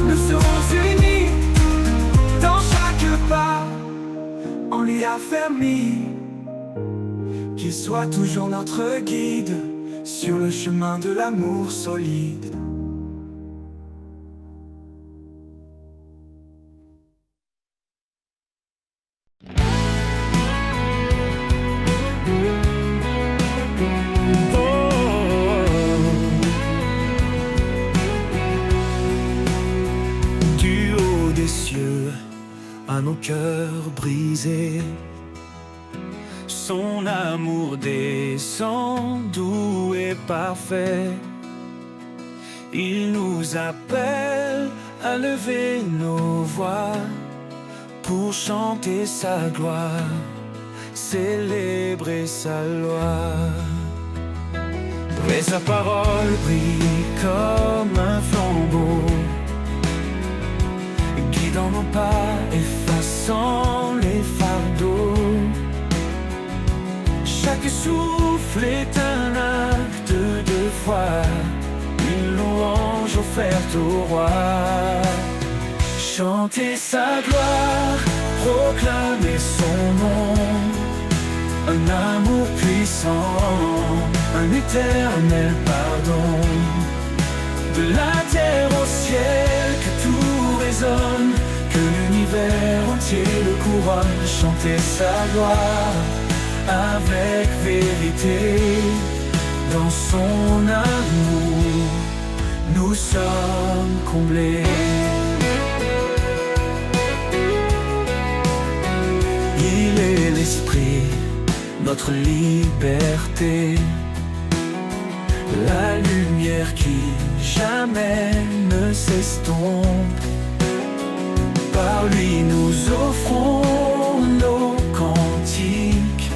nous serons unis, dans chaque pas, on l'y affermi. Qu'il soit toujours notre guide, sur le chemin de l'amour solide. À nos cœurs brisés, son amour descend doux et parfait. Il nous appelle à lever nos voix pour chanter sa gloire, célébrer sa loi. Mais sa parole brille comme un flambeau, guidant nos pas, effaçant les fardeaux. Chaque souffle est un acte de foi, une louange offerte au roi. Chanter sa gloire, proclamer son nom, un amour puissant, un éternel pardon. De la terre au ciel, que tout résonne, que l'univers entier le couronne. Chanter sa gloire avec vérité, dans son amour, nous sommes comblés. Il est l'esprit, notre liberté, la lumière qui jamais ne s'estompe. Par lui nous offrons nos cantiques,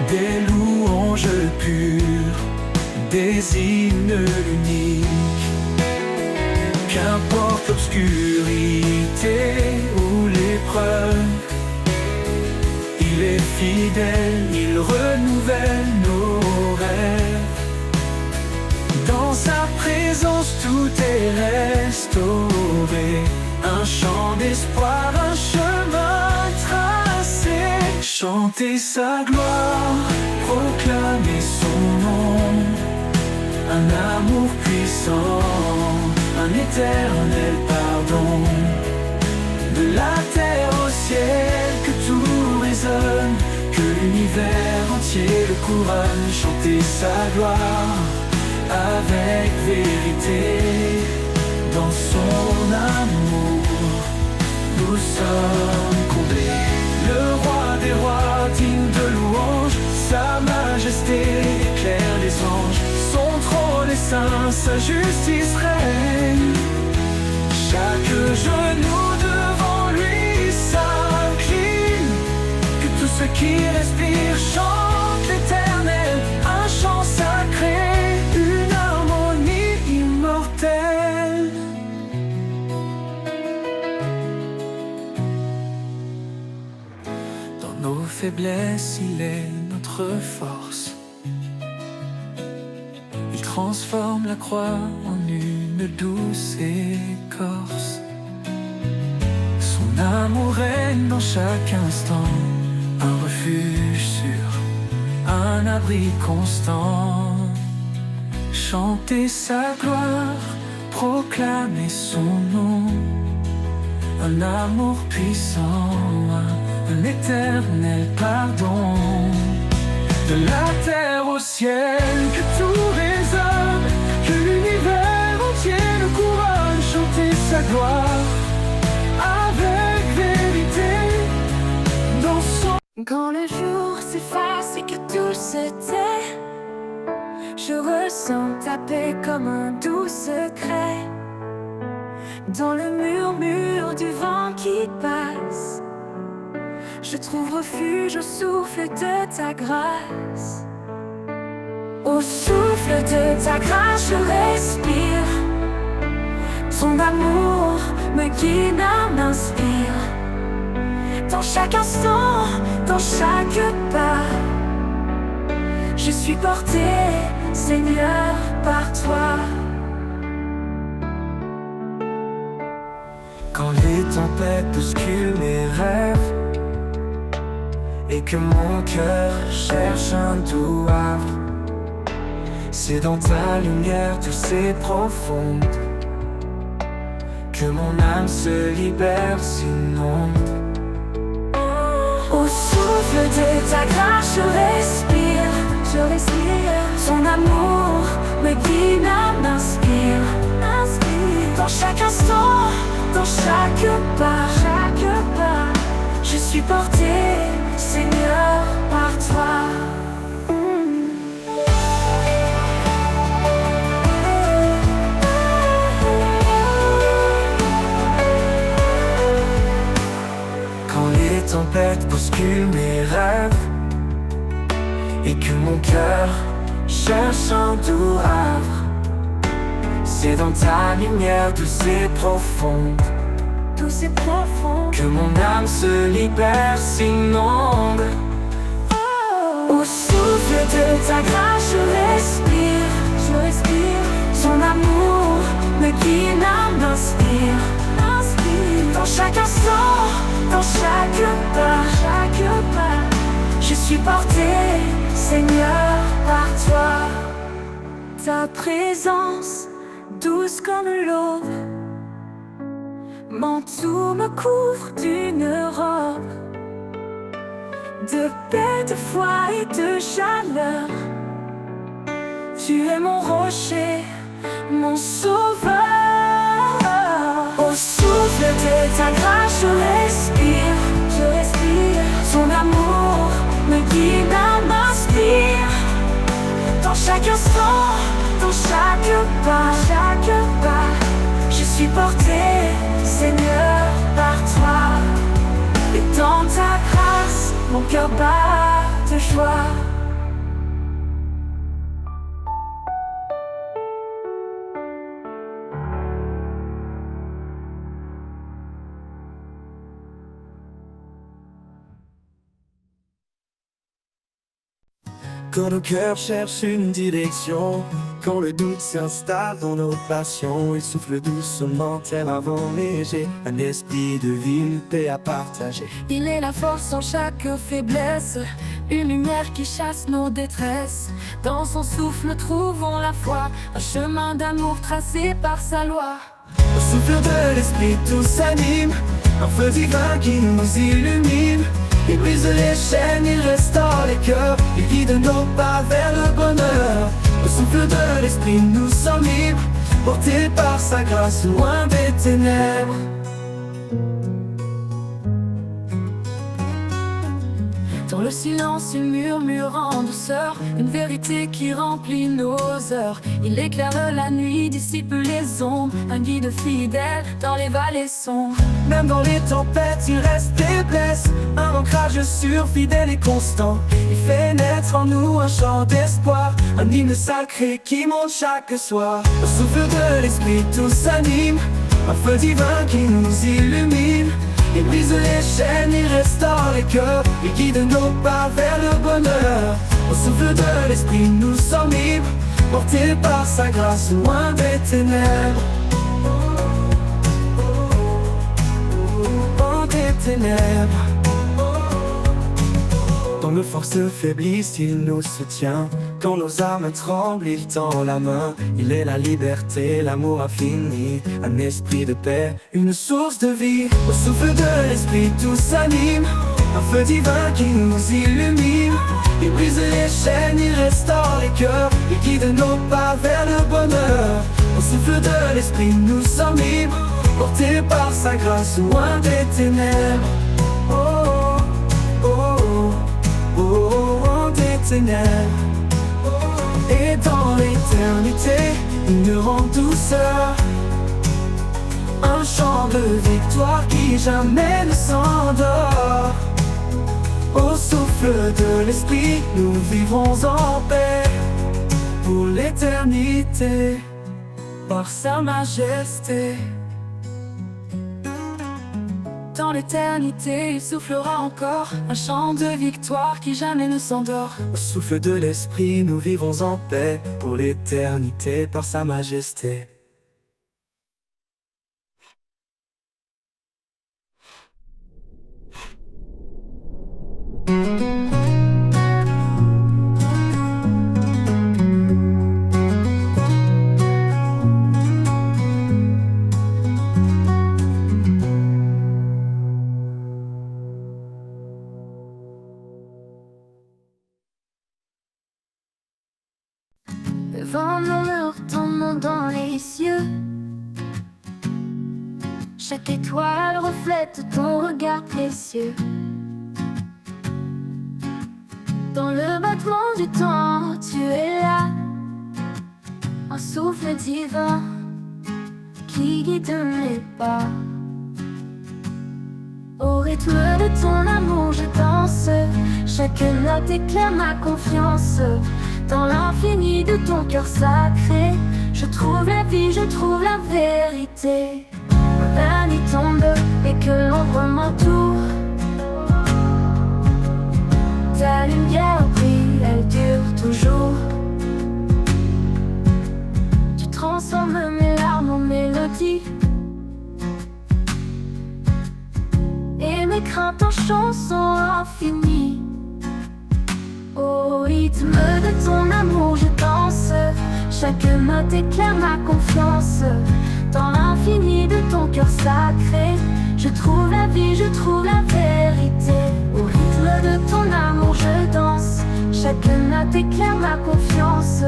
des louanges pures, des hymnes uniques. Qu'importe l'obscurité ou l'épreuve, il est fidèle, il renouvelle nos rêves. Dans sa présence tout est restauré, un chant d'espoir, un chemin tracé. Chanter sa gloire, proclamer son nom, un amour puissant, un éternel pardon. De la terre au ciel, que tout résonne, que l'univers entier le couronne. Chanter sa gloire avec vérité. Dans son amour, nous sommes comblés. Le roi des rois, digne de louange, sa majesté éclaire les anges. Son trône est saint, sa justice règne. Chaque genou devant lui s'incline. Que tous ceux qui respirent chantent l'Éternel, un chant sacré, une harmonie immortelle. Dans nos faiblesses, il est notre force. Il transforme la croix en une douce écorce. Son amour règne dans chaque instant, un refuge sûr, un abri constant. Chantez sa gloire, proclamez son nom. Un amour puissant, un éternel pardon. De la terre au ciel, que tous les hommes, que l'univers entier le couronne. Chantez sa gloire avec vérité dans son... Quand le jour s'efface et que tout se tait, je ressens ta paix comme un doux secret. Dans le murmure du vent qui passe, je trouve refuge au souffle de ta grâce. Au souffle de ta grâce je respire. Ton amour me guide, m'inspire. Dans chaque instant, dans chaque pas, je suis porté, Seigneur, par toi. Quand les tempêtes bousculent mes rêves et que mon cœur cherche un doux havre, c'est dans ta lumière douce et profonde que mon âme se libère, s'inonde. Au souffle de ta grâce je respire, je respire. Ton amour me guide, m'inspire, m'inspire. Dans chaque instant, dans chaque pas, je suis porté, Seigneur, par toi. Quand les tempêtes bousculent mes rêves et que mon cœur cherche un doux havre, c'est dans ta lumière douce et profonde que mon âme se libère, s'inonde. Au souffle de ta grâce je respire. Ton amour me guide, m'inspire, m'inspire. Dans chaque instant, dans chaque pas, je suis porté, Seigneur, par toi. Ta présence, douce comme l'aube, m'entoure, me couvre d'une robe de paix, de foi et de chaleur. Tu es mon rocher, mon sauveur. Au souffle de ta grâce je respire. Ton amour me guide, m'inspire. Dans chaque instant, dans chaque pas, je suis porté, Seigneur, par toi. Et dans ta grâce, mon cœur bat de joie. Quand nos cœurs cherchent une direction, quand le doute s'installe dans nos passions, il souffle doucement, terre avant léger, un esprit de vie, une paix à partager. Il est la force en chaque faiblesse, une lumière qui chasse nos détresses. Dans son souffle trouvons la foi, un chemin d'amour tracé par sa loi. Au souffle de l'esprit tout s'anime, un feu divin qui nous illumine. Il brise les chaînes, il restaure les cœurs, il guide nos pas vers le bonheur. Au souffle de l'esprit, nous sommes libres, portés par sa grâce, loin des ténèbres. Dans le silence, il murmure en douceur une vérité qui remplit nos heures. Il éclaire la nuit, dissipe les ombres, un guide fidèle dans les vallées sombres. Même dans les tempêtes, il reste des blesses, un ancrage sûr, fidèle et constant. Il fait naître en nous un chant d'espoir, un hymne sacré qui monte chaque soir. Au souffle de l'esprit, tout s'anime, un feu divin qui nous illumine. Il brise les chaînes, il restaure les cœurs, il guide nos pas vers le bonheur. Au souffle de l'esprit, nous sommes libres, portés par sa grâce, loin des ténèbres. Loin des ténèbres. Quand nos forces faiblissent, il nous soutient. Quand nos âmes tremblent, il tend la main. Il est la liberté, l'amour infini, un esprit de paix, une source de vie. Au souffle de l'esprit, tout s'anime, un feu divin qui nous illumine. Il brise les chaînes, il restaure les cœurs, il guide nos pas vers le bonheur. Au souffle de l'esprit, nous sommes libres, portés par sa grâce, loin des ténèbres. Oh, oh, oh, oh, oh, loin des ténèbres. Et dans l'éternité, une ronde douceur, un chant de victoire qui jamais ne s'endort. Au souffle de l'esprit, nous vivrons en paix pour l'éternité, par sa majesté. Dans l'éternité, il soufflera encore un chant de victoire qui jamais ne s'endort. Au souffle de l'esprit, nous vivrons en paix pour l'éternité, par sa majesté. Le vent murmure ton nom dans les cieux. Chaque étoile reflète ton regard précieux. Dans le battement du temps, tu es là, un souffle divin qui guide mes pas. Au rythme de ton amour, je danse. Chaque note éclaire ma confiance. Dans l'infini de ton cœur sacré, je trouve la vie, je trouve la vérité. La nuit tombe et que l'ombre m'entoure. Ta lumière brille, elle dure toujours. Tu transformes mes larmes en mélodie et mes craintes en chansons infinies. Au rythme de ton amour, je danse. Chaque note éclaire ma confiance. Dans l'infini de ton cœur sacré, je trouve la vie, je trouve la vérité. Au rythme de ton amour, je danse. Chaque note éclaire ma confiance.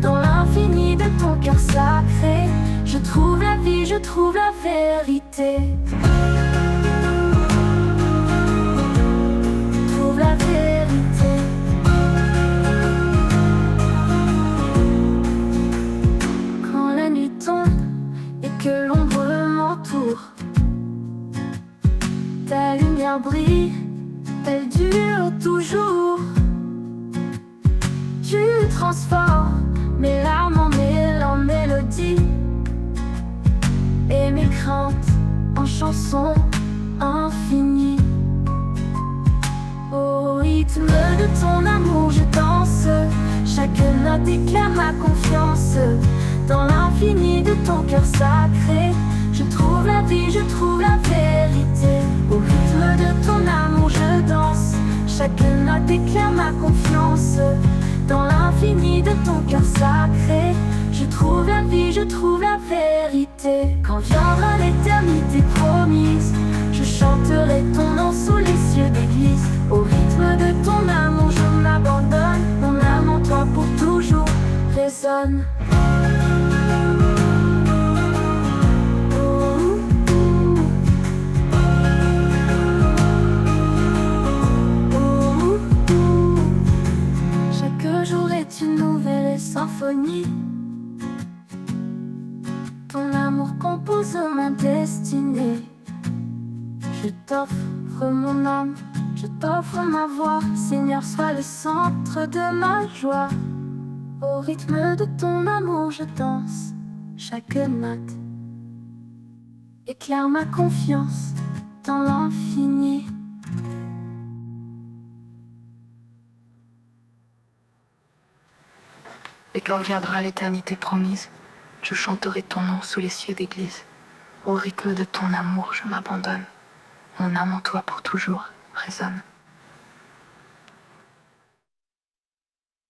Dans l'infini de ton cœur sacré, je trouve la vie, je trouve la vérité. Trouve la vérité. Que l'ombre m'entoure, ta lumière brille, elle dure toujours. Tu transformes mes larmes en mélodie et mes craintes en chansons infinies. Au rythme de ton amour, je danse. Chaque note éclaire ma confiance. Dans l'infini de ton cœur sacré, je trouve la vie, je trouve la vérité. Au rythme de ton amour, je danse. Chaque note éclaire ma confiance. Dans l'infini de ton cœur sacré, je trouve la vie, je trouve la vérité. Quand viendra l'éternité promise, je chanterai ton nom sous les cieux d'église. Au rythme de ton amour, je m'abandonne. Mon âme en toi pour toujours reste. Je t'offre mon âme, je t'offre ma voix. Seigneur, sois le centre de ma joie. Au rythme de ton amour, je danse. Chaque note éclaire ma confiance dans l'infini. Et quand viendra l'éternité promise, je chanterai ton nom sous les cieux d'église. Au rythme de ton amour, je m'abandonne. Mon âme en toi pour toujours résonne.